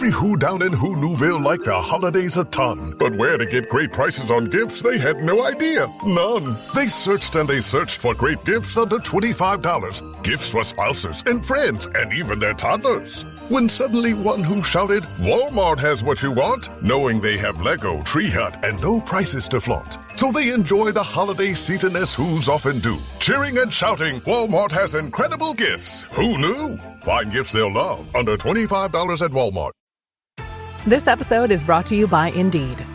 Every who down in Who Newville liked the holidays a ton. But where to get great prices on gifts, they had no idea. None. They searched and they searched for great gifts under $25. Gifts for spouses and friends and even their toddlers. When suddenly one who shouted, Walmart has what you want, knowing they have Lego, Tree Hut, and low prices to flaunt. So they enjoy the holiday season as who's often do. Cheering and shouting, Walmart has incredible gifts. Who knew? Find gifts they'll love under $25 at Walmart. This episode is brought to you by Indeed.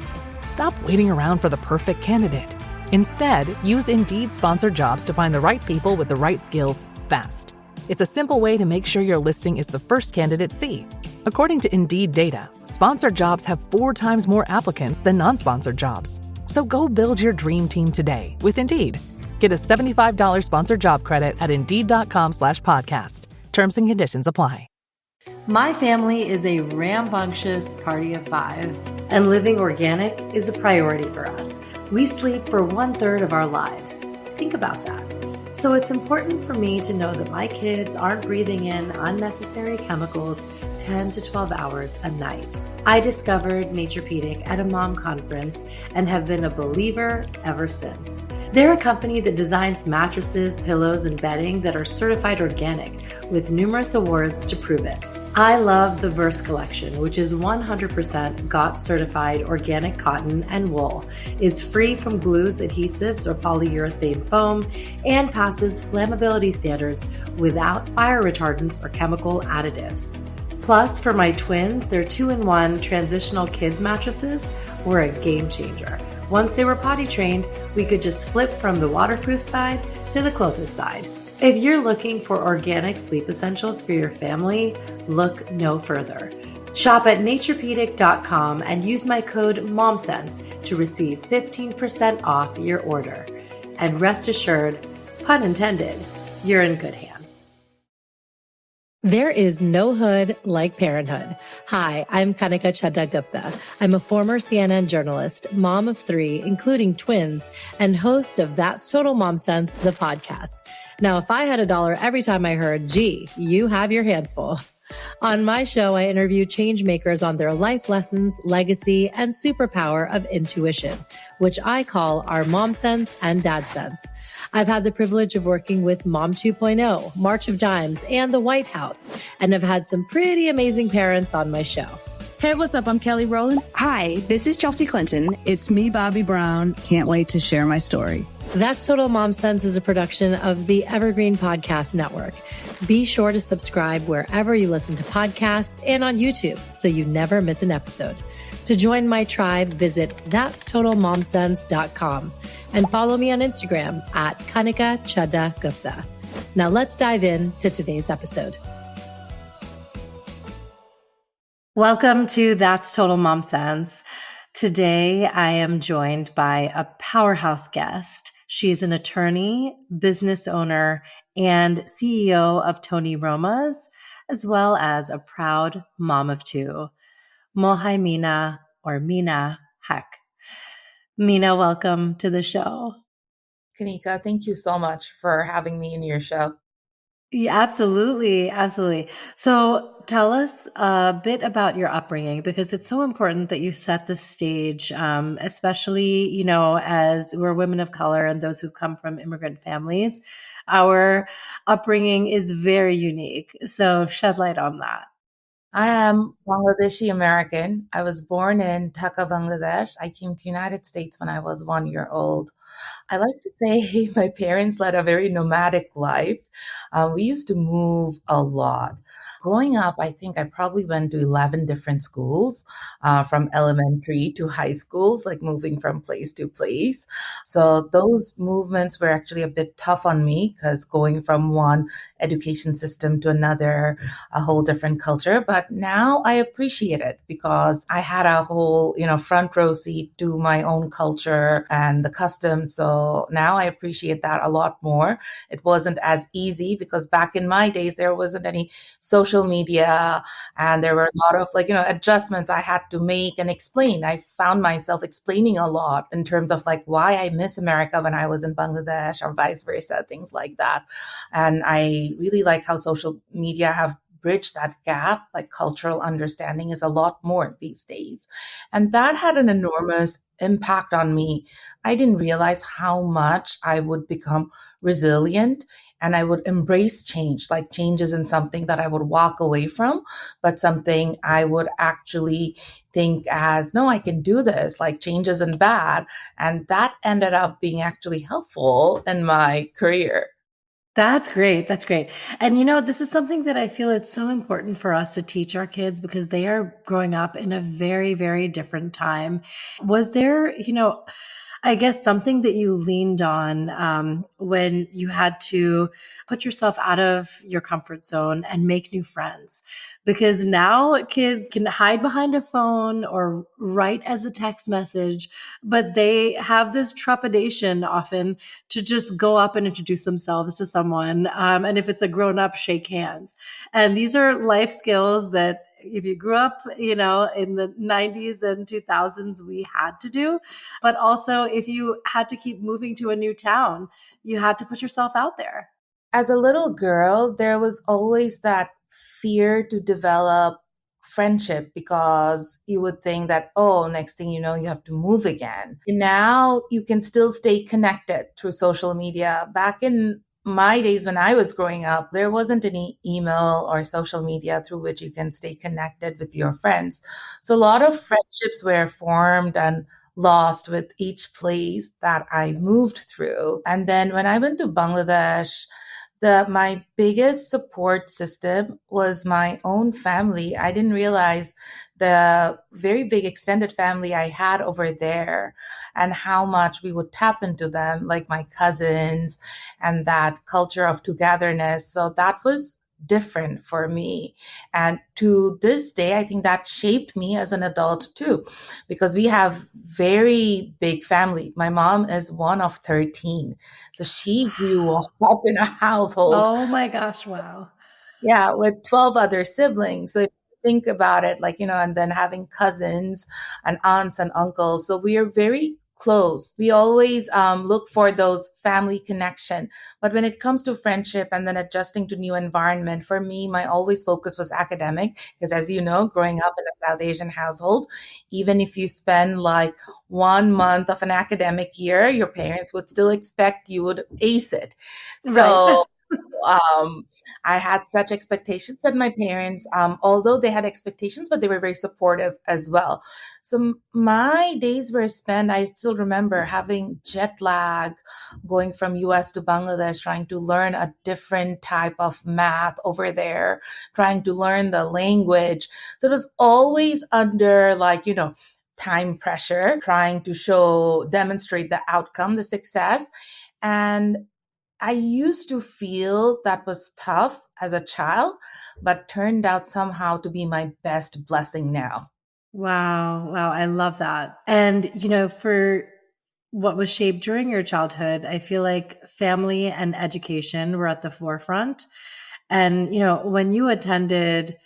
Stop waiting around for the perfect candidate. Instead, use Indeed sponsored jobs to find the right people with the right skills fast. It's a simple way to make sure your listing is the first candidates see. According to Indeed data, sponsored jobs have 4 times more applicants than non-sponsored jobs. So go build your dream team today with Indeed. Get a $75 sponsored job credit at Indeed.com/podcast. Terms and conditions apply. My family is a rambunctious party of 5, and living organic is a priority for us. We sleep for 1/3 of our lives. Think about that. So it's important for me to know that my kids aren't breathing in unnecessary chemicals 10 to 12 hours a night. I discovered Naturepedic at a mom conference and have been a believer ever since. They're a company that designs mattresses, pillows, and bedding that are certified organic with numerous awards to prove it. I love the Verse collection, which is 100% GOTS certified organic cotton and wool, is free from glues, adhesives, or polyurethane foam, and passes flammability standards without fire retardants or chemical additives. Plus, for my twins, their 2-in-1 transitional kids mattresses were a game changer. Once they were potty trained, we could just flip from the waterproof side to the quilted side. If you're looking for organic sleep essentials for your family, look no further. Shop at naturepedic.com and use my code MOMSENSE to receive 15% off your order. And rest assured, pun intended, you're in good hands. There is no hood like parenthood. Hi, I'm Kanika Gupta. I'm a former CNN journalist, mom of 3, including twins, and host of That's Total Mom Sense, the podcast. Now, if I had $1 every time I heard, gee, you have your hands full. On my show, I interview change makers on their life lessons, legacy, and superpower of intuition, which I call our Mom Sense and Dad Sense. I've had the privilege of working with Mom 2.0, March of Dimes, and the White House, and have had some pretty amazing parents on my show. Hey, what's up? I'm Kelly Rowland. Hi, this is Chelsea Clinton. It's me, Bobby Brown. Can't wait to share my story. That's Total Mom Sense is a production of the Evergreen Podcast Network. Be sure to subscribe wherever you listen to podcasts and on YouTube so you never miss an episode. To join my tribe, visit that'stotalmomsense.com and follow me on Instagram at Kanika Chadda Gupta. Now let's dive into today's episode. Welcome to That's Total Mom Sense. Today, I am joined by a powerhouse guest. She's an attorney, business owner, and CEO of Tony Roma's, as well as a proud mom of 2, Mohaimina or MINA HAQUE. Mina, welcome to the show. Kanika, thank you so much for having me in your show. Yeah, absolutely. Absolutely. So tell us a bit about your upbringing, because it's so important that you set the stage, especially, as we're women of color and those who come from immigrant families. Our upbringing is very unique. So shed light on that. I am Bangladeshi American. I was born in Dhaka, Bangladesh. I came to the United States when I was 1 year old. I like to say my parents led a very nomadic life. We used to move a lot. Growing up, I think I probably went to 11 different schools, from elementary to high schools, like moving from place to place. So those movements were actually a bit tough on me because going from one education system to another, a whole different culture. But now I appreciate it because I had a whole, front row seat to my own culture and the customs. So now I appreciate that a lot more. It wasn't as easy because back in my days, there wasn't any social media and there were a lot of adjustments I had to make and explain. I found myself explaining a lot in terms of why I miss America when I was in Bangladesh or vice versa, things like that. And I really like how social media have bridge that gap, like cultural understanding is a lot more these days. And that had an enormous impact on me. I didn't realize how much I would become resilient and I would embrace change. Like change isn't something that I would walk away from, but something I would actually think as, no, I can do this. Like change isn't bad. And that ended up being actually helpful in my career. That's great. That's great. And this is something that I feel it's so important for us to teach our kids because they are growing up in a very, very different time. Was there, I guess something that you leaned on when you had to put yourself out of your comfort zone and make new friends? Because now kids can hide behind a phone or write as a text message, but they have this trepidation often to just go up and introduce themselves to someone. And if it's a grown up, shake hands. And these are life skills that if you grew up, in the 90s and 2000s, we had to do. But also, if you had to keep moving to a new town, you had to put yourself out there. As a little girl, there was always that fear to develop friendship because you would think that, oh, next thing you know, you have to move again. Now you can still stay connected through social media. Back in my days when I was growing up, there wasn't any email or social media through which you can stay connected with your friends. So a lot of friendships were formed and lost with each place that I moved through. And then when I went to Bangladesh, my biggest support system was my own family. I didn't realize the very big extended family I had over there and how much we would tap into them, like my cousins and that culture of togetherness. So that was different for me. And to this day, I think that shaped me as an adult too, because we have very big family. My mom is one of 13. So she grew up in a household. Oh my gosh. Wow. Yeah, with 12 other siblings. So if you think about it, and then having cousins and aunts and uncles. So we are very close. We always look for those family connection. But when it comes to friendship and then adjusting to new environment, for me, my always focus was academic. Because as you know, growing up in a South Asian household, even if you spend like 1 month of an academic year, your parents would still expect you would ace it. So I had such expectations that my parents, although they had expectations, but they were very supportive as well. So my days were spent, I still remember having jet lag, going from US to Bangladesh, trying to learn a different type of math over there, trying to learn the language. So it was always under time pressure, trying to demonstrate the outcome, the success. And I used to feel that was tough as a child, but turned out somehow to be my best blessing now. Wow. Wow. I love that. And, for what was shaped during your childhood, I feel like family and education were at the forefront. And, when you attended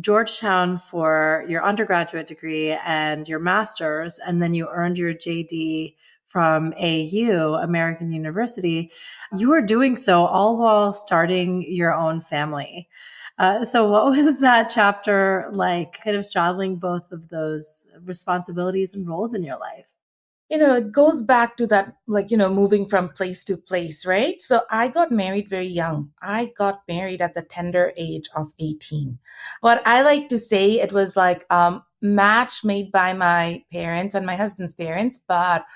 Georgetown for your undergraduate degree and your master's, and then you earned your JD from AU, American University, you were doing so all while starting your own family. So what was that chapter like, kind of straddling both of those responsibilities and roles in your life? It goes back to that, moving from place to place, right? So I got married very young. I got married at the tender age of 18. What I like to say, it was like match made by my parents and my husband's parents, but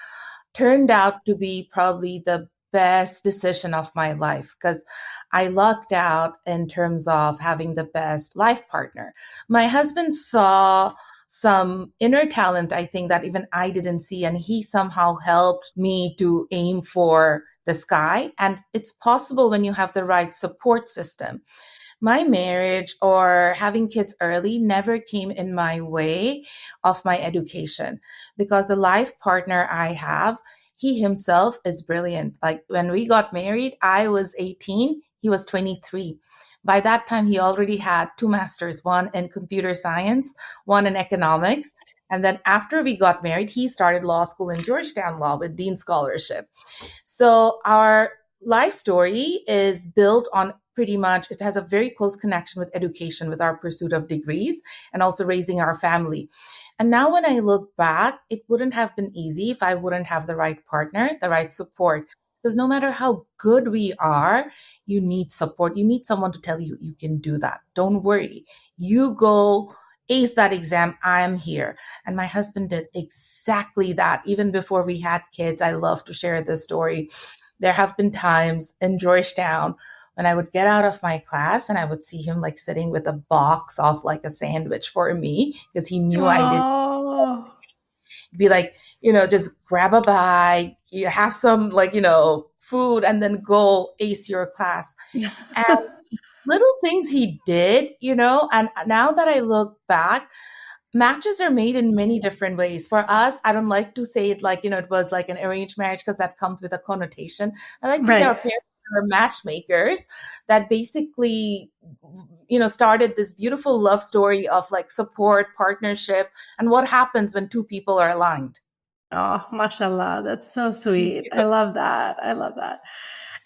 turned out to be probably the best decision of my life because I lucked out in terms of having the best life partner. My husband saw some inner talent, I think, that even I didn't see, and he somehow helped me to aim for the sky. And it's possible when you have the right support system. My marriage or having kids early never came in my way of my education because the life partner I have, he himself is brilliant. Like when we got married, I was 18, he was 23. By that time, he already had 2 masters, one in computer science, one in economics. And then after we got married, he started law school in Georgetown Law with Dean Scholarship. So our life story is built on pretty much, it has a very close connection with education, with our pursuit of degrees and also raising our family. And now when I look back, it wouldn't have been easy if I wouldn't have the right partner, the right support. Because no matter how good we are, you need support. You need someone to tell you, you can do that. Don't worry. You go ace that exam. I'm here. And my husband did exactly that. Even before we had kids, I love to share this story. There have been times in Georgetown when I would get out of my class and I would see him like sitting with a box of like a sandwich for me because he knew I did. Oh, Be like, just grab a bite, you have some like, food and then go ace your class. And little things he did, and now that I look back, matches are made in many different ways. For us, I don't like to say it like, it was like an arranged marriage because that comes with a connotation. I like to say our parents are matchmakers that basically, started this beautiful love story of like support, partnership, and what happens when two people are aligned. Oh, mashallah. That's so sweet. I love that. I love that.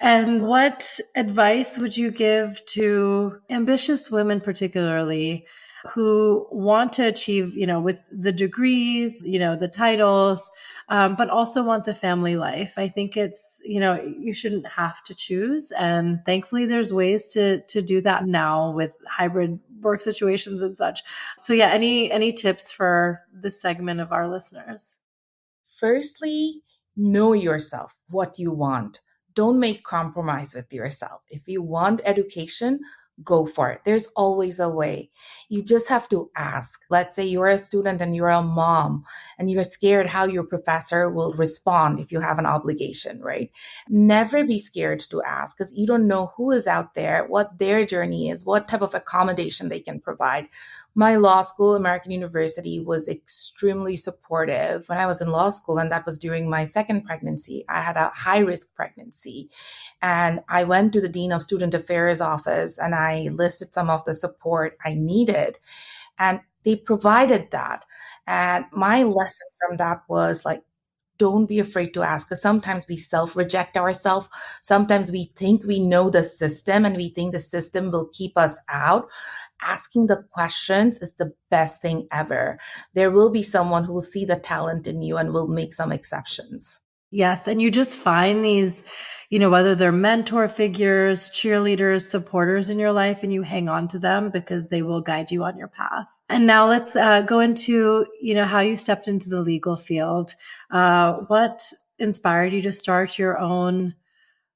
And what advice would you give to ambitious women, particularly who want to achieve, with the degrees, the titles, but also want the family life? I think it's, you shouldn't have to choose. And thankfully, there's ways to do that now with hybrid work situations and such. So yeah, any tips for this segment of our listeners? Firstly, know yourself, what you want. Don't make compromise with yourself. If you want education, go for it. There's always a way. You just have to ask. Let's say you're a student and you're a mom and you're scared how your professor will respond if you have an obligation, right? Never be scared to ask because you don't know who is out there, what their journey is, what type of accommodation they can provide. My law school, American University, was extremely supportive when I was in law school, and that was during my second pregnancy. I had a high-risk pregnancy, and I went to the Dean of Student Affairs office, and I listed some of the support I needed, and they provided that. And my lesson from that was like, don't be afraid to ask, because sometimes we self-reject ourselves. Sometimes we think we know the system and we think the system will keep us out. Asking the questions is the best thing ever. There will be someone who will see the talent in you and will make some exceptions. Yes. And you just find these, whether they're mentor figures, cheerleaders, supporters in your life, and you hang on to them because they will guide you on your path. And now let's go into, how you stepped into the legal field. What inspired you to start your own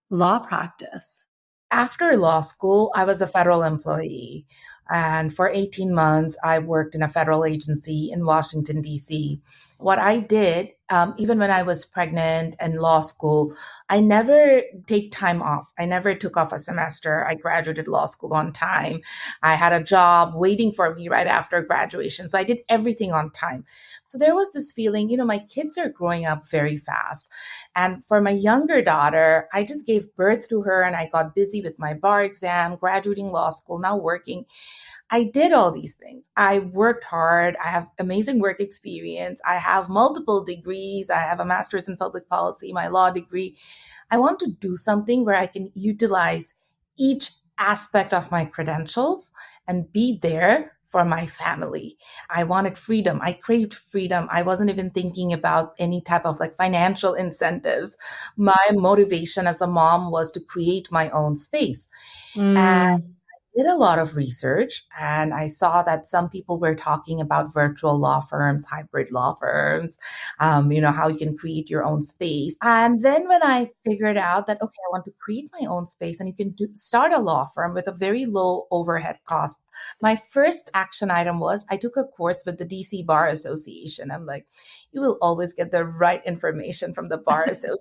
law practice? After law school, I was a federal employee. And for 18 months, I worked in a federal agency in Washington, D.C. What I did, even when I was pregnant and law school, I never take time off. I never took off a semester. I graduated law school on time. I had a job waiting for me right after graduation. So I did everything on time. So there was this feeling, my kids are growing up very fast. And for my younger daughter, I just gave birth to her and I got busy with my bar exam, graduating law school, now working. I did all these things. I worked hard. I have amazing work experience. I have multiple degrees. I have a master's in public policy, my law degree. I want to do something where I can utilize each aspect of my credentials and be there for my family. I wanted freedom. I craved freedom. I wasn't even thinking about any type of like financial incentives. My motivation as a mom was to create my own space. And did a lot of research and I saw that some people were talking about virtual law firms, hybrid law firms, how you can create your own space. And then when I figured out that, okay, I want to create my own space and you can start a law firm with a very low overhead cost. My first action item was I took a course with the DC Bar Association. I'm like, you will always get the right information from the Bar Association.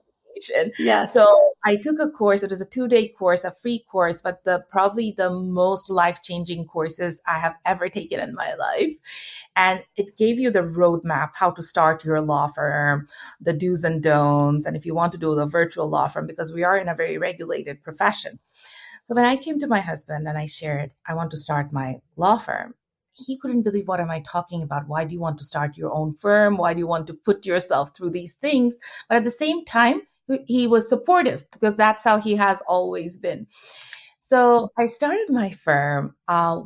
Yes. So I took a course. It was a 2-day course, a free course, but probably the most life-changing courses I have ever taken in my life. And it gave you the roadmap, how to start your law firm, the do's and don'ts, and if you want to do the virtual law firm, because we are in a very regulated profession. So when I came to my husband and I shared, I want to start my law firm, he couldn't believe, what am I talking about? Why do you want to start your own firm? Why do you want to put yourself through these things? But at the same time, he was supportive because that's how he has always been. So I started my firm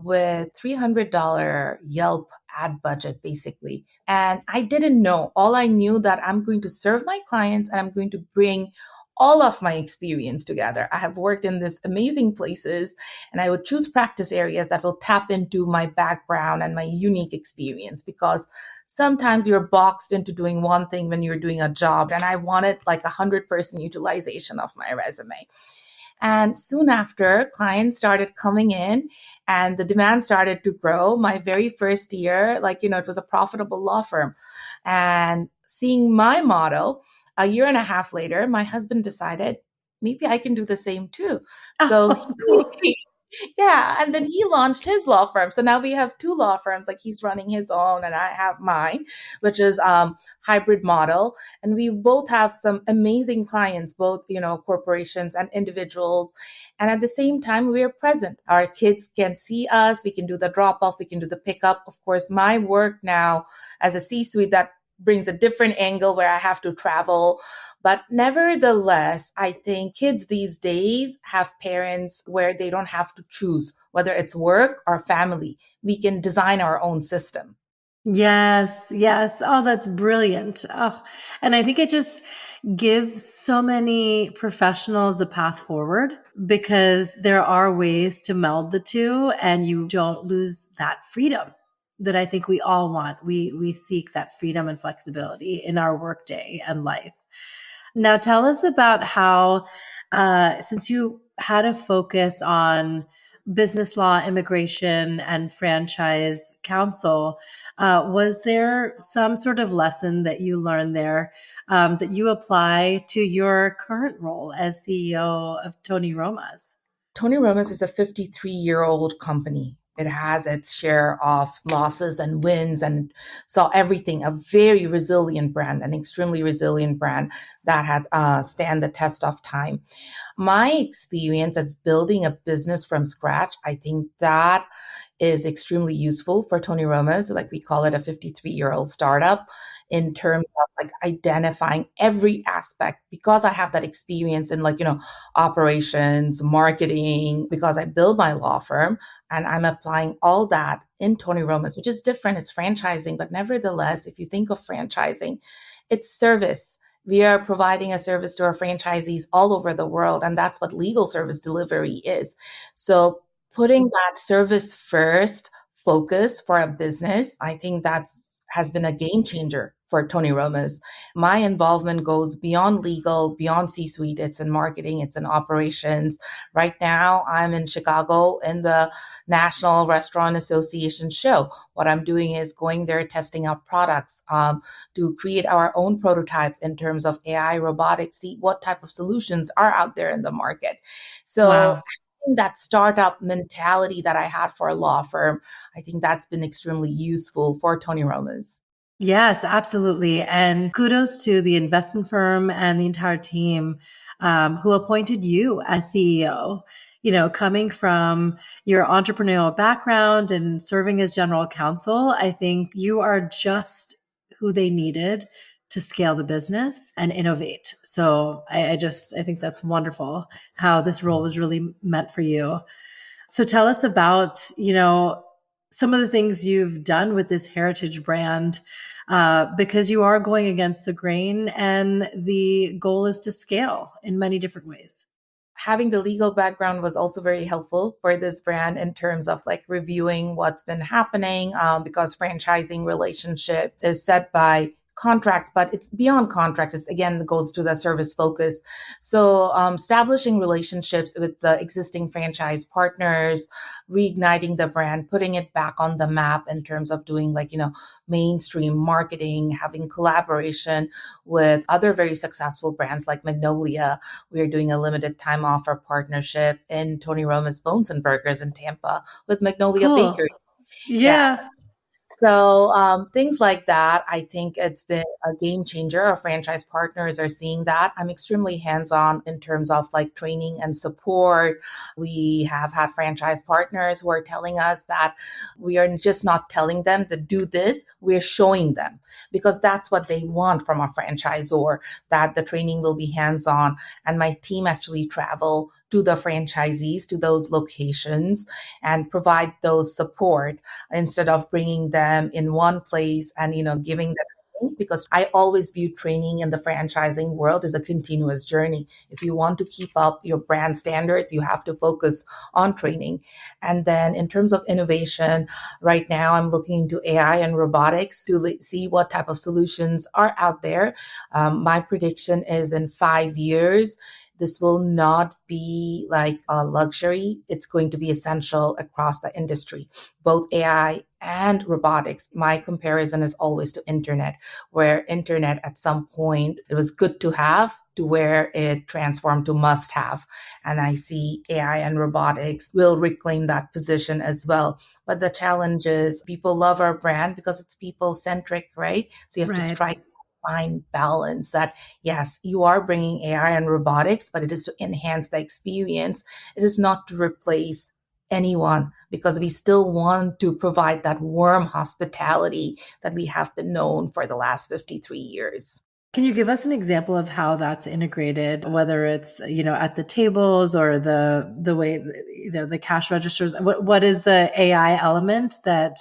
with $300 Yelp ad budget, basically. And I didn't know. All I knew that I'm going to serve my clients and I'm going to bring all of my experience together. I have worked in these amazing places, and I would choose practice areas that will tap into my background and my unique experience, because sometimes you're boxed into doing one thing when you're doing a job. And I wanted like 100% utilization of my resume. And soon after, clients started coming in and the demand started to grow. My very first year, it was a profitable law firm. And seeing my model, a year and a half later, my husband decided maybe I can do the same too. So Oh, cool. yeah. And then he launched his law firm. So now we have two law firms, like he's running his own and I have mine, which is hybrid model. And we both have some amazing clients, both, corporations and individuals. And at the same time, we are present. Our kids can see us. We can do the drop off. We can do the pickup. Of course, my work now as a C-suite, that brings a different angle where I have to travel. But nevertheless, I think kids these days have parents where they don't have to choose whether it's work or family. We can design our own system. Yes, yes. Oh, that's brilliant. Oh, and I think it just gives so many professionals a path forward, because there are ways to meld the two and you don't lose that freedom that I think we all want. We seek that freedom and flexibility in our workday and life. Now, tell us about how, since you had a focus on business law, immigration, and franchise counsel, was there some sort of lesson that you learned there that you apply to your current role as CEO of Tony Roma's? Tony Roma's is a 53-year-old company. It has its share of losses and wins and saw everything, a very resilient brand, an extremely resilient brand that had stand the test of time. My experience as building a business from scratch, I think that is extremely useful for Tony Roma's. Like we call it a 53-year-old startup, in terms of like identifying every aspect, because I have that experience in operations, marketing, because I build my law firm and I'm applying all that in Tony Roma's, which is different. It's franchising, but nevertheless, if you think of franchising, it's service. We are providing a service to our franchisees all over the world, and that's what legal service delivery is. So putting that service first focus for a business, I think has been a game changer for Tony Roma's. My involvement goes beyond legal, beyond C-suite. It's in marketing, it's in operations. Right now, I'm in Chicago in the National Restaurant Association show. What I'm doing is going there, testing out products to create our own prototype in terms of AI, robotics, see what type of solutions are out there in the market. So Wow. that startup mentality that I had for a law firm, I think that's been extremely useful for Tony Roma's. Yes, absolutely. And kudos to the investment firm and the entire team who appointed you as CEO. Coming from your entrepreneurial background and serving as general counsel, I think you are just who they needed to scale the business and innovate. So I think that's wonderful how this role was really meant for you. So tell us about, some of the things you've done with this heritage brand, because you are going against the grain and the goal is to scale in many different ways. Having the legal background was also very helpful for this brand in terms of like reviewing what's been happening, because franchising relationship is set by contracts, but it's beyond contracts. It's again, goes to the service focus. So establishing relationships with the existing franchise partners, reigniting the brand, putting it back on the map in terms of doing mainstream marketing, having collaboration with other very successful brands like Magnolia. We're doing a limited time offer partnership in Tony Roma's Bones and Burgers in Tampa with Magnolia Cool. Bakery. Yeah. Yeah. So things like that, I think it's been a game changer. Our franchise partners are seeing that. I'm extremely hands-on in terms of like training and support. We have had franchise partners who are telling us that we are just not telling them to do this, we're showing them, because that's what they want from a franchisor, that the training will be hands-on. And my team actually travel to the franchisees, to those locations, and provide those support instead of bringing them in one place and, giving them training. Because I always view training in the franchising world as a continuous journey. If you want to keep up your brand standards, you have to focus on training. And then in terms of innovation, right now I'm looking into AI and robotics to see what type of solutions are out there. My prediction is in 5 years, this will not be like a luxury. It's going to be essential across the industry, both AI and robotics. My comparison is always to internet, where internet at some point, it was good to have to where it transformed to must have. And I see AI and robotics will reclaim that position as well. But the challenge is people love our brand because it's people centric, right? So you have to strike fine balance that, yes, you are bringing AI and robotics, but it is to enhance the experience. It is not to replace anyone, because we still want to provide that warm hospitality that we have been known for the last 53 years. Can you give us an example of how that's integrated, whether it's, at the tables or the way, the cash registers? What is the AI element that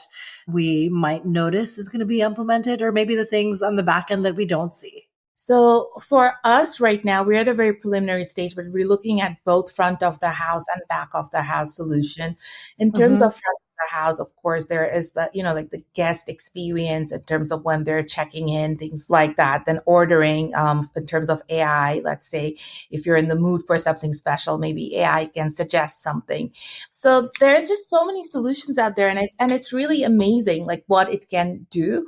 we might notice is going to be implemented, or maybe the things on the back end that we don't see? So for us right now, we're at a very preliminary stage, but we're looking at both front of the house and back of the house solution. In terms of front of the house, of course, there is the, like the guest experience in terms of when they're checking in, things like that. Then ordering, in terms of AI, let's say if you're in the mood for something special, maybe AI can suggest something. So there's just so many solutions out there, and it's really amazing, like what it can do.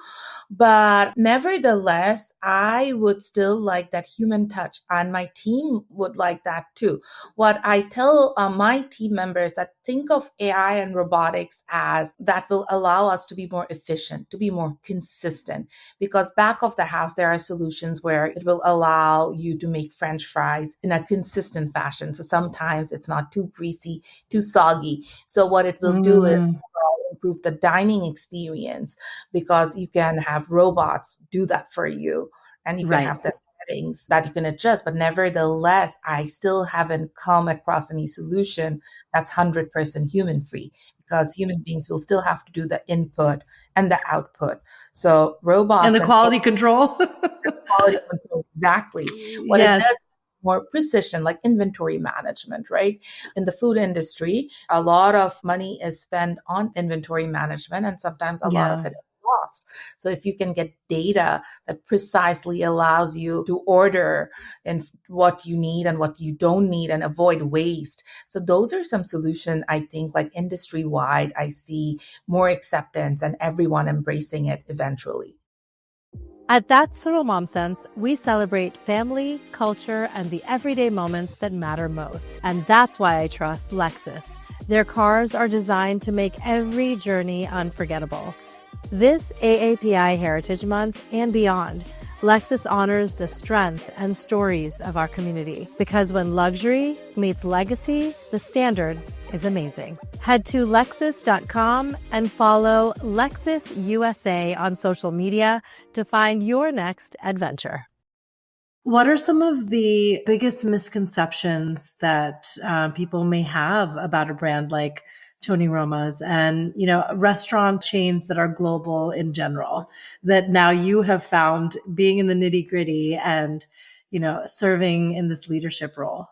But nevertheless, I would still like that human touch, and my team would like that too. What I tell my team members that think of AI and robotics as that will allow us to be more efficient, to be more consistent, because back of the house, there are solutions where it will allow you to make French fries in a consistent fashion. So sometimes it's not too greasy, too soggy. So what it will do is improve the dining experience, because you can have robots do that for you, and you can have the settings that you can adjust. But nevertheless, I still haven't come across any solution that's 100% human free, because human beings will still have to do the input and the output. So robots and the quality control. The quality control, exactly. What it does, more precision, like inventory management, right? In the food industry, a lot of money is spent on inventory management, and sometimes a lot of it is lost. So if you can get data that precisely allows you to order and what you need and what you don't need and avoid waste. So those are some solutions, I think, like industry wide, I see more acceptance and everyone embracing it eventually. At That's Total Mom Sense, we celebrate family, culture, and the everyday moments that matter most. And that's why I trust Lexus. Their cars are designed to make every journey unforgettable. This AAPI Heritage Month and beyond, Lexus honors the strength and stories of our community. Because when luxury meets legacy, the standard is amazing. Head to Lexus.com and follow Lexus USA on social media to find your next adventure. What are some of the biggest misconceptions that people may have about a brand like Tony Roma's and, restaurant chains that are global in general, that now you have found being in the nitty gritty and, serving in this leadership role?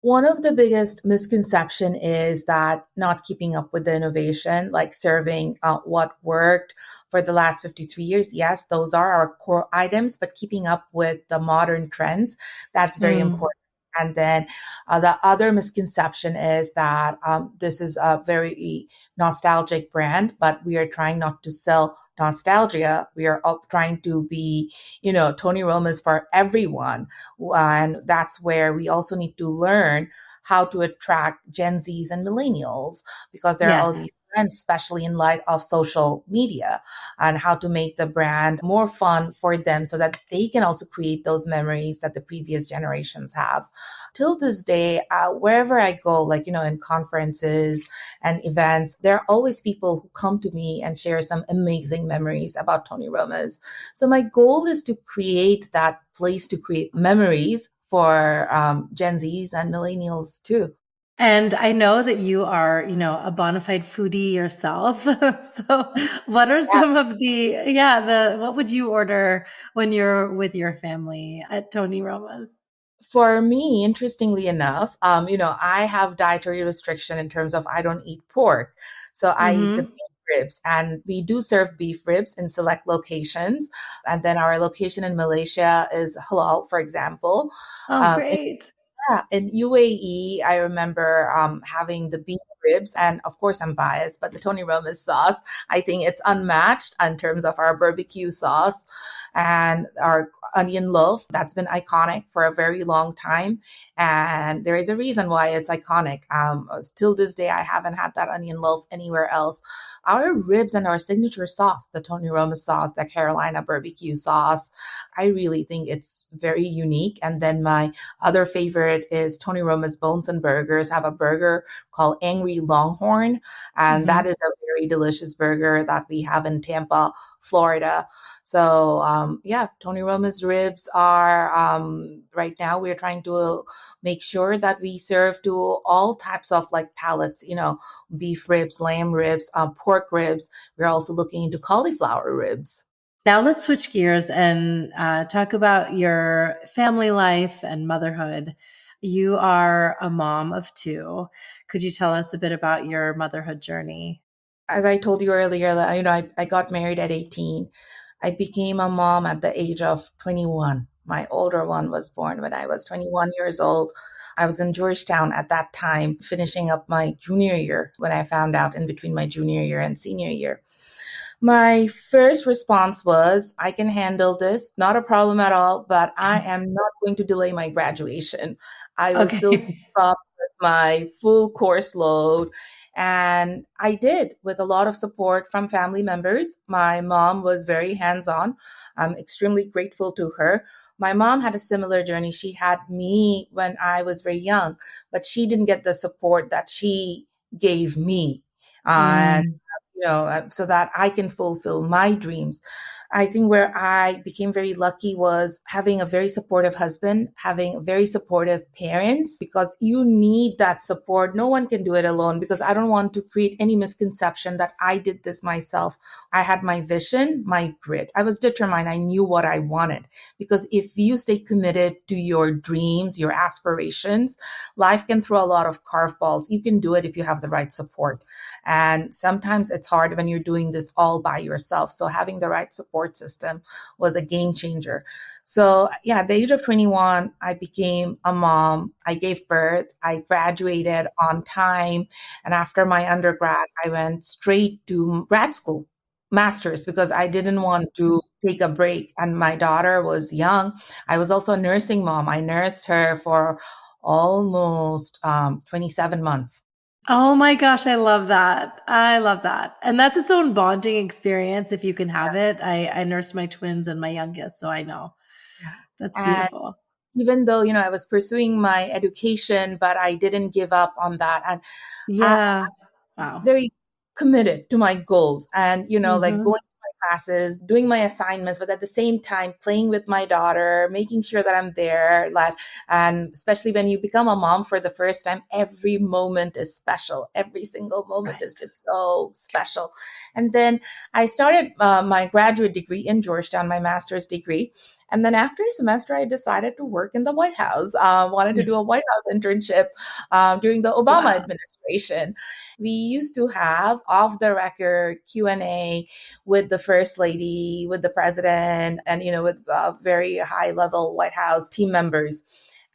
One of the biggest misconception is that not keeping up with the innovation, like serving what worked for the last 53 years. Yes, those are our core items, but keeping up with the modern trends, that's very important. And then the other misconception is that this is a very nostalgic brand, but we are trying not to sell nostalgia. We are trying to be, Tony Roma's for everyone. And that's where we also need to learn how to attract Gen Zs and millennials, because there are all these trends, especially in light of social media, and how to make the brand more fun for them so that they can also create those memories that the previous generations have. Till this day, wherever I go, like, in conferences and events, there are always people who come to me and share some amazing memories about Tony Roma's. So my goal is to create that place to create memories for Gen Zs and millennials too. And I know that you are, a bona fide foodie yourself. So what are Yeah. some of what would you order when you're with your family at Tony Roma's? For me, interestingly enough, I have dietary restriction in terms of I don't eat pork. So I eat the Mm-hmm. beef ribs, and we do serve beef ribs in select locations. And then our location in Malaysia is halal, for example. Oh, Um, great. Yeah, in UAE, I remember having the beef ribs, and of course, I'm biased, but the Tony Roma sauce, I think it's unmatched in terms of our barbecue sauce and our onion loaf. That's been iconic for a very long time, and there is a reason why it's iconic. Till this day, I haven't had that onion loaf anywhere else. Our ribs and our signature sauce, the Tony Roma sauce, the Carolina barbecue sauce, I really think it's very unique. And then my other favorite is Tony Roma's Bones and Burgers. Have a burger called Angry Longhorn, and that Mm-hmm. is a very delicious burger that we have in Tampa, Florida. So yeah, Tony Roma's ribs are right now we're trying to make sure that we serve to all types of like palates. Beef ribs, lamb ribs, pork ribs. We're also looking into cauliflower ribs. Now let's switch gears and talk about your family life and motherhood. You are a mom of two. Could you tell us a bit about your motherhood journey? As I told you earlier, that I got married at 18. I became a mom at the age of 21. My older one was born when I was 21 years old. I was in Georgetown at that time, finishing up my junior year when I found out in between my junior year and senior year. My first response was, I can handle this, not a problem at all, but I am not going to delay my graduation. I will still keep Okay. up with my full course load. And I did with a lot of support from family members. My mom was very hands on. I'm extremely grateful to her. My mom had a similar journey. She had me when I was very young, but she didn't get the support that she gave me. And Mm, so that I can fulfill my dreams. I think where I became very lucky was having a very supportive husband, having very supportive parents, because you need that support. No one can do it alone, because I don't want to create any misconception that I did this myself. I had my vision, my grit. I was determined. I knew what I wanted, because if you stay committed to your dreams, your aspirations, life can throw a lot of curveballs. You can do it if you have the right support. And sometimes it's hard when you're doing this all by yourself. So having the right support system was a game changer. So yeah, at the age of 21, I became a mom. I gave birth. I graduated on time. And after my undergrad, I went straight to grad school, master's, because I didn't want to take a break. And my daughter was young. I was also a nursing mom. I nursed her for almost 27 months. oh my gosh, I love that. I love that. And that's its own bonding experience if you can have it. I nursed my twins and my youngest, so I know. That's And beautiful. even though, I was pursuing my education, but I didn't give up on that. And I, Yeah. Wow. very committed to my goals, and like Hmm. going to my classes, doing my assignments, but at the same time playing with my daughter, making sure that I'm there. Like, and especially when you become a mom for the first time, every moment is special. Every single moment is Right. just so special. And then I started my graduate degree in Georgetown, my master's degree. And then after a semester, I decided to work in the White House. Wanted to do a White House internship during the Obama Wow. administration. We used to have off the record Q&A with the first lady, with the president, and with very high level White House team members.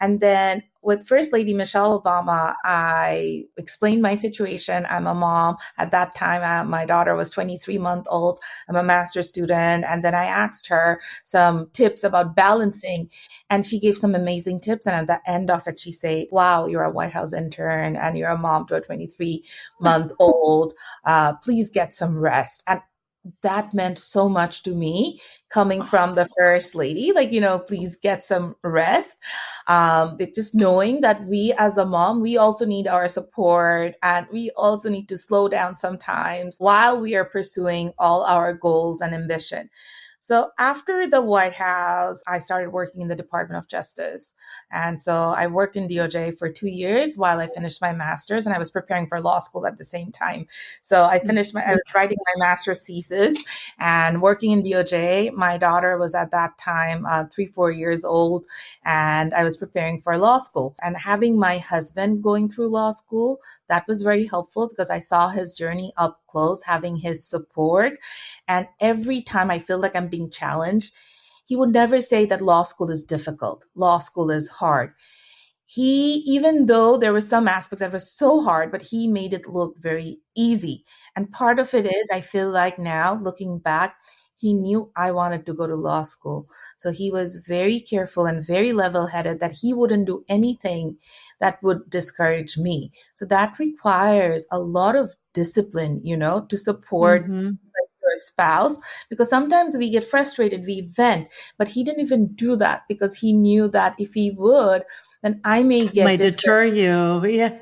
And then with First Lady Michelle Obama, I explained my situation. I'm a mom. At that time, my daughter was 23-month old. I'm a master's student. And then I asked her some tips about balancing, and she gave some amazing tips. And at the end of it, she said, wow, you're a White House intern and you're a mom to a 23-month old. Please get some rest. And that meant so much to me, coming from the first lady, like, please get some rest. But just knowing that we as a mom, we also need our support, and we also need to slow down sometimes while we are pursuing all our goals and ambition. So after the White House, I started working in the Department of Justice. And so I worked in DOJ for 2 years while I finished my master's, and I was preparing for law school at the same time. So I was writing my master's thesis and working in DOJ. My daughter was at that time 3-4 years old, and I was preparing for law school. And having my husband going through law school, that was very helpful because I saw his journey up close, having his support. And every time I feel like I'm being challenged, he would never say that law school is difficult, law school is hard. Even though there were some aspects that were so hard, but he made it look very easy. And part of it is, I feel like now looking back, he knew I wanted to go to law school. So he was very careful and very level-headed that he wouldn't do anything that would discourage me. So that requires a lot of discipline, to support your spouse, because sometimes we get frustrated, we vent, but he didn't even do that because he knew that if he would, then I may might deter you. Yeah.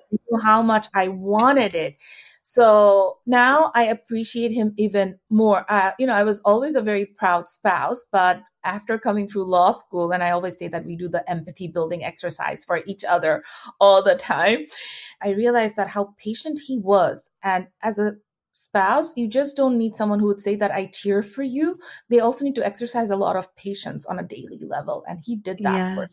He knew how much I wanted it. So now I appreciate him even more. I was always a very proud spouse, but after coming through law school, and I always say that we do the empathy building exercise for each other all the time, I realized that how patient he was. And as a spouse, you just don't need someone who would say that I cheer for you. They also need to exercise a lot of patience on a daily level. And he did that for me.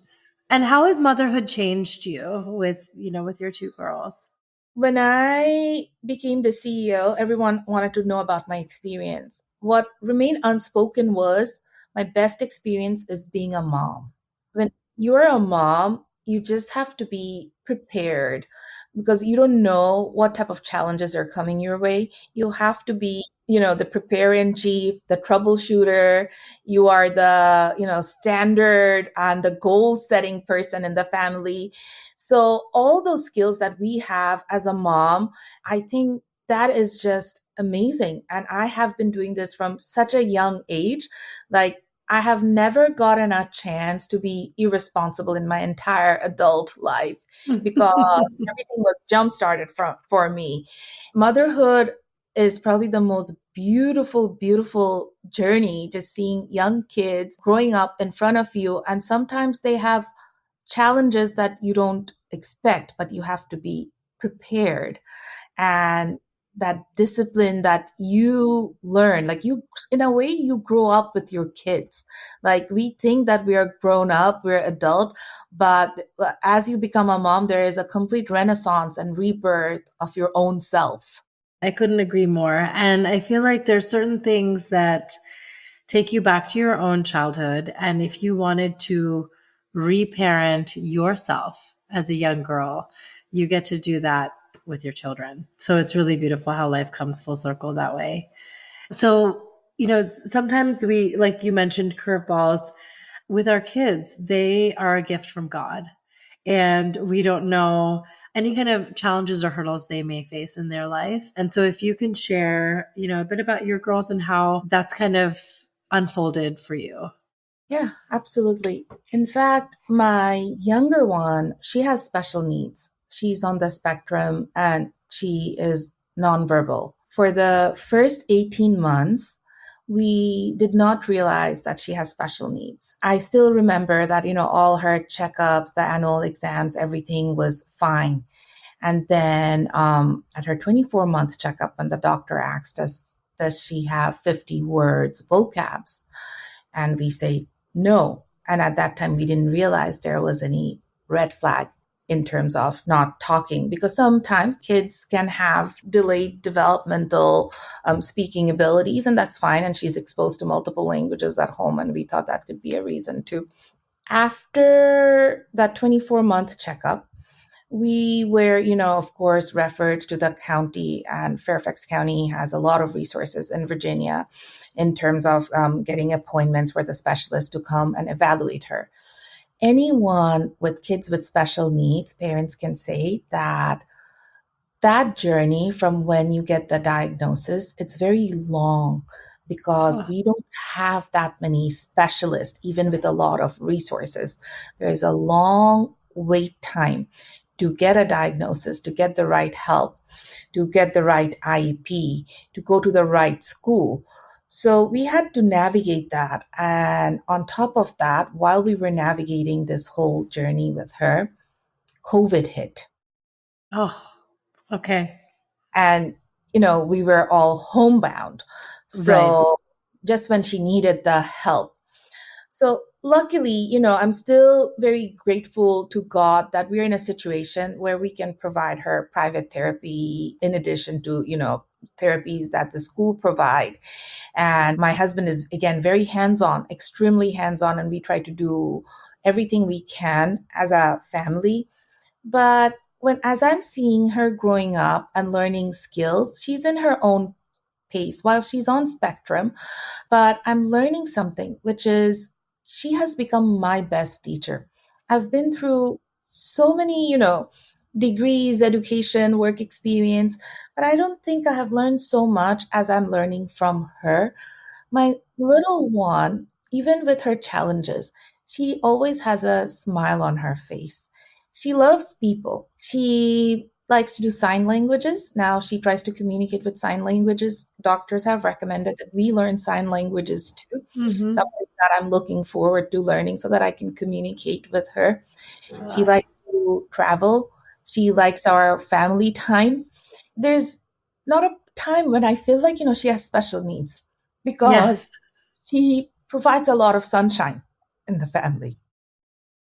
And how has motherhood changed you with your two girls? When I became the CEO, everyone wanted to know about my experience. What remained unspoken was my best experience is being a mom. When you're a mom, you just have to be prepared because you don't know what type of challenges are coming your way. You have to be, the preparer in chief, the troubleshooter. You are the, standard and the goal setting person in the family. So all those skills that we have as a mom, I think that is just amazing. And I have been doing this from such a young age. Like, I have never gotten a chance to be irresponsible in my entire adult life because everything was jump-started for me. Motherhood is probably the most beautiful, beautiful journey, just seeing young kids growing up in front of you. And sometimes they have challenges that you don't expect, but you have to be prepared. And that discipline that you learn, like in a way, you grow up with your kids. Like, we think that we are grown up, we're adult, but as you become a mom, there is a complete renaissance and rebirth of your own self. I couldn't agree more. And I feel like there's certain things that take you back to your own childhood. And if you wanted to reparent yourself as a young girl, you get to do that with your children. So it's really beautiful how life comes full circle that way. So, sometimes we, like you mentioned, curveballs with our kids, they are a gift from God. And we don't know any kind of challenges or hurdles they may face in their life. And so if you can share, a bit about your girls and how that's kind of unfolded for you. Yeah, absolutely. In fact, my younger one, she has special needs. She's on the spectrum and she is nonverbal. For the first 18 months, we did not realize that she has special needs. I still remember that, all her checkups, the annual exams, everything was fine. And then at her 24-month checkup, when the doctor asked us, does she have 50 words, vocabs? And we say no. And at that time, we didn't realize there was any red flag in terms of not talking, because sometimes kids can have delayed developmental speaking abilities, and that's fine. And she's exposed to multiple languages at home, and we thought that could be a reason too. After that 24-month checkup, we were, of course, referred to the county, and Fairfax County has a lot of resources in Virginia in terms of getting appointments for the specialist to come and evaluate her. Anyone with kids with special needs, parents can say that journey from when you get the diagnosis, it's very long because we don't have that many specialists, even with a lot of resources. There is a long wait time to get a diagnosis, to get the right help, to get the right IEP, to go to the right school. So we had to navigate that. And on top of that, while we were navigating this whole journey with her, COVID hit. Oh, okay. And, we were all homebound. Right. So just when she needed the help. So luckily, I'm still very grateful to God that we're in a situation where we can provide her private therapy in addition to, therapies that the school provide. And my husband is, again, very hands-on, extremely hands-on, and we try to do everything we can as a family. But as I'm seeing her growing up and learning skills, she's in her own pace while she's on spectrum. But I'm learning something, which is she has become my best teacher. I've been through so many, degrees, education, work experience, but I don't think I have learned so much as I'm learning from her. My little one, even with her challenges, she always has a smile on her face. She loves people. She likes to do sign languages. Now she tries to communicate with sign languages. Doctors have recommended that we learn sign languages too. Mm-hmm. Something that I'm looking forward to learning so that I can communicate with her. She Wow. likes to travel. She likes our family time. There's not a time when I feel like, she has special needs Yes. because she provides a lot of sunshine in the family.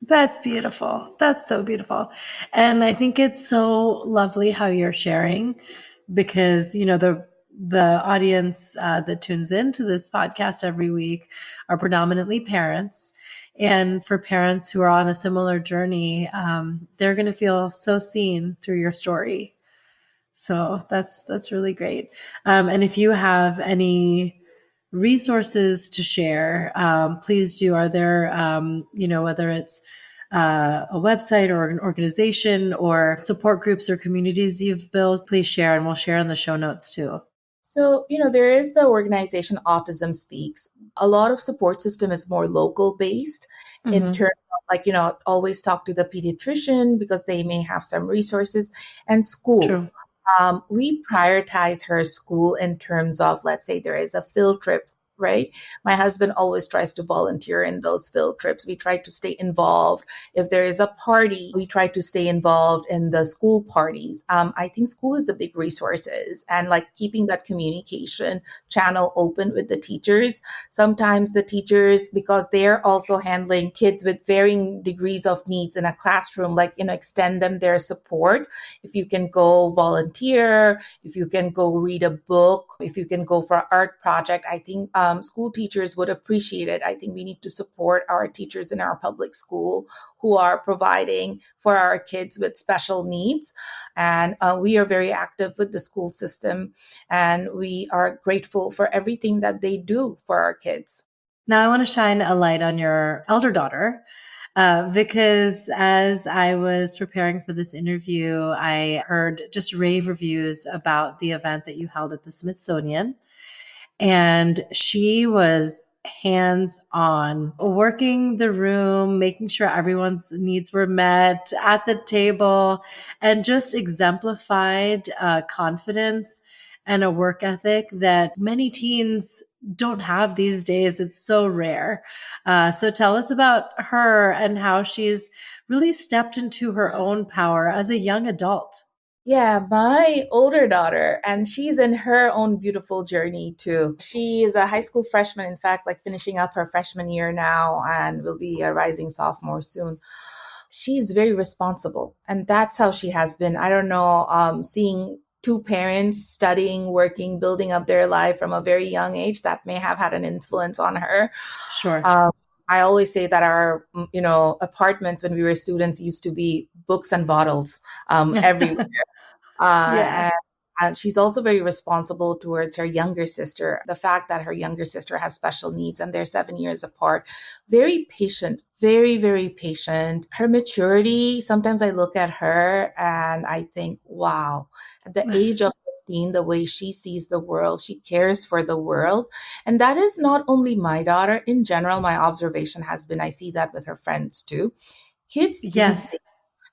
That's beautiful. That's so beautiful. And I think it's so lovely how you're sharing because, the audience that tunes into this podcast every week are predominantly parents. And for parents who are on a similar journey, they're going to feel so seen through your story. So that's really great. And if you have any resources to share, please do. Are there, whether it's a website or an organization or support groups or communities you've built, please share, and we'll share in the show notes too. So, there is the organization Autism Speaks. A lot of support system is more local based in terms of always talk to the pediatrician because they may have some resources, and school. True. We prioritize her school in terms of, let's say there is a field trip, right? My husband always tries to volunteer in those field trips. We try to stay involved. If there is a party, we try to stay involved in the school parties. I think school is the big resources and keeping that communication channel open with the teachers. Sometimes the teachers, because they're also handling kids with varying degrees of needs in a classroom, extend them their support. If you can go volunteer, if you can go read a book, if you can go for an art project, I think school teachers would appreciate it. I think we need to support our teachers in our public school who are providing for our kids with special needs. And we are very active with the school system, and we are grateful for everything that they do for our kids. Now I want to shine a light on your elder daughter. Because as I was preparing for this interview, I heard just rave reviews about the event that you held at the Smithsonian. And she was hands on, working the room, making sure everyone's needs were met at the table, and just exemplified confidence and a work ethic that many teens don't have these days. It's so rare. So tell us about her and how she's really stepped into her own power as a young adult. Yeah, my older daughter, and she's in her own beautiful journey too. She is a high school freshman, in fact, finishing up her freshman year now and will be a rising sophomore soon. She's very responsible, and that's how she has been. I don't know, seeing two parents studying, working, building up their life from a very young age, that may have had an influence on her. Sure. I always say that our, apartments when we were students used to be books and bottles everywhere. Yeah. And she's also very responsible towards her younger sister. The fact that her younger sister has special needs and they're 7 years apart. Very patient, very, very patient. Her maturity, sometimes I look at her and I think, wow, at the age of 15, the way she sees the world, she cares for the world. And that is not only my daughter. In general, my observation has been, I see that with her friends too. Kids these Yes. days,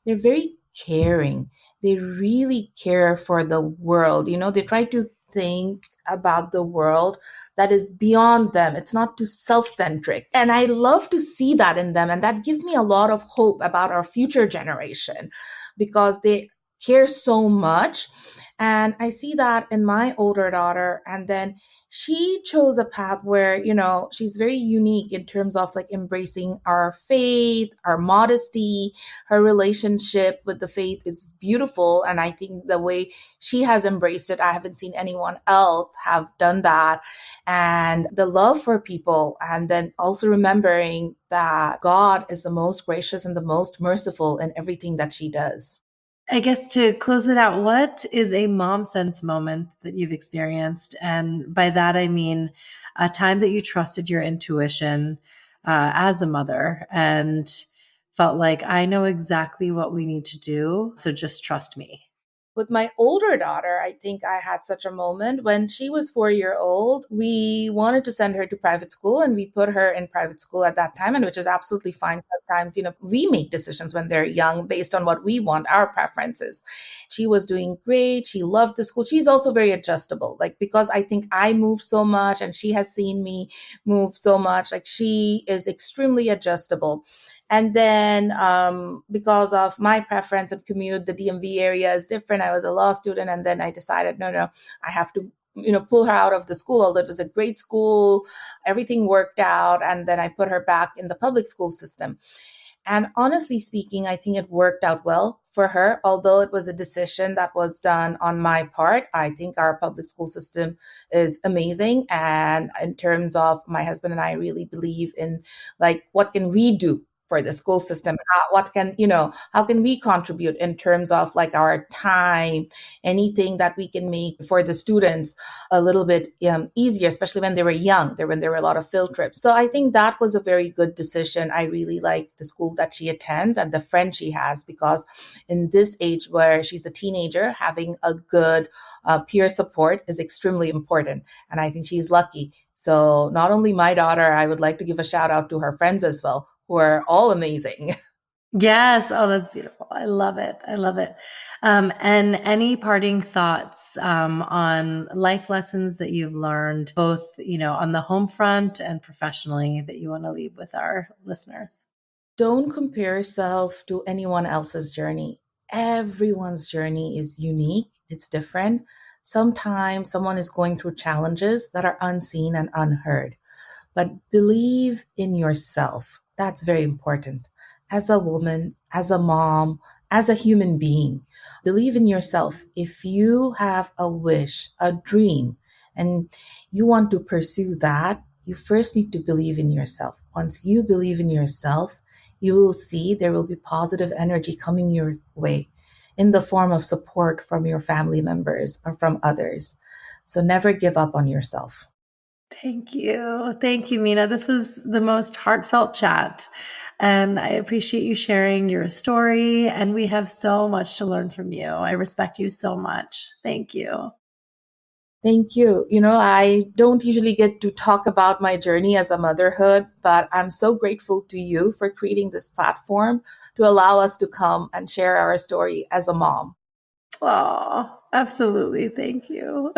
they're very caring. They really care for the world. They try to think about the world that is beyond them. It's not too self-centric. And I love to see that in them. And that gives me a lot of hope about our future generation because they care so much. And I see that in my older daughter. And then she chose a path where, she's very unique in terms of like embracing our faith, our modesty. Her relationship with the faith is beautiful. And I think the way she has embraced it, I haven't seen anyone else have done that. And the love for people. And then also remembering that God is the most gracious and the most merciful in everything that she does. I guess to close it out, what is a mom sense moment that you've experienced? And by that, I mean a time that you trusted your intuition as a mother and felt like, I know exactly what we need to do, so just trust me. With my older daughter, I think I had such a moment when she was 4-year-old. We wanted to send her to private school and we put her in private school at that time, and which is absolutely fine. Sometimes, we make decisions when they're young based on what we want, our preferences. She was doing great. She loved the school. She's also very adjustable, because I think I move so much and she has seen me move so much, she is extremely adjustable. And then because of my preference and commute, the DMV area is different. I was a law student. And then I decided, no, I have to, pull her out of the school. Although it was a great school, everything worked out. And then I put her back in the public school system. And honestly speaking, I think it worked out well for her. Although it was a decision that was done on my part, I think our public school system is amazing. And in terms of my husband and I really believe in what can we do for the school system? How can we contribute in terms of our time, anything that we can make for the students a little bit easier, especially when they were young, when there were a lot of field trips. So I think that was a very good decision. I really like the school that she attends and the friend she has, because in this age where she's a teenager, having a good peer support is extremely important. And I think she's lucky. So not only my daughter, I would like to give a shout out to her friends as well, who are all amazing. Yes. Oh, that's beautiful. I love it. I love it. And any parting thoughts on life lessons that you've learned, both, on the home front and professionally, that you want to leave with our listeners? Don't compare yourself to anyone else's journey. Everyone's journey is unique. It's different. Sometimes someone is going through challenges that are unseen and unheard, but believe in yourself. That's very important. As a woman, as a mom, as a human being, believe in yourself. If you have a wish, a dream, and you want to pursue that, you first need to believe in yourself. Once you believe in yourself, you will see there will be positive energy coming your way in the form of support from your family members or from others. So never give up on yourself. Thank you. Thank you, Mina. This was the most heartfelt chat. And I appreciate you sharing your story. And we have so much to learn from you. I respect you so much. Thank you. Thank you. I don't usually get to talk about my journey as a motherhood, but I'm so grateful to you for creating this platform to allow us to come and share our story as a mom. Oh, absolutely. Thank you.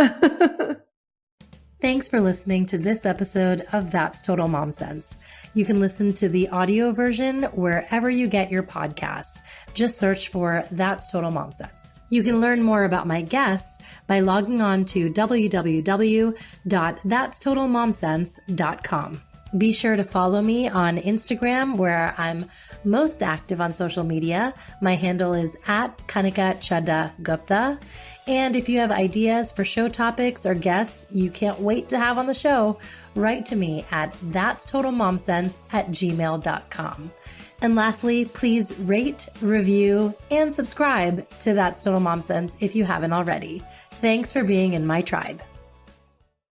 Thanks for listening to this episode of That's Total Mom Sense. You can listen to the audio version wherever you get your podcasts. Just search for That's Total Mom Sense. You can learn more about my guests by logging on to www.thatstotalmomsense.com. Be sure to follow me on Instagram, where I'm most active on social media. My handle is @Kanika And if you have ideas for show topics or guests you can't wait to have on the show, write to me at thatstotalmomsense@gmail.com. And lastly, please rate, review, and subscribe to That's Total Mom Sense if you haven't already. Thanks for being in my tribe.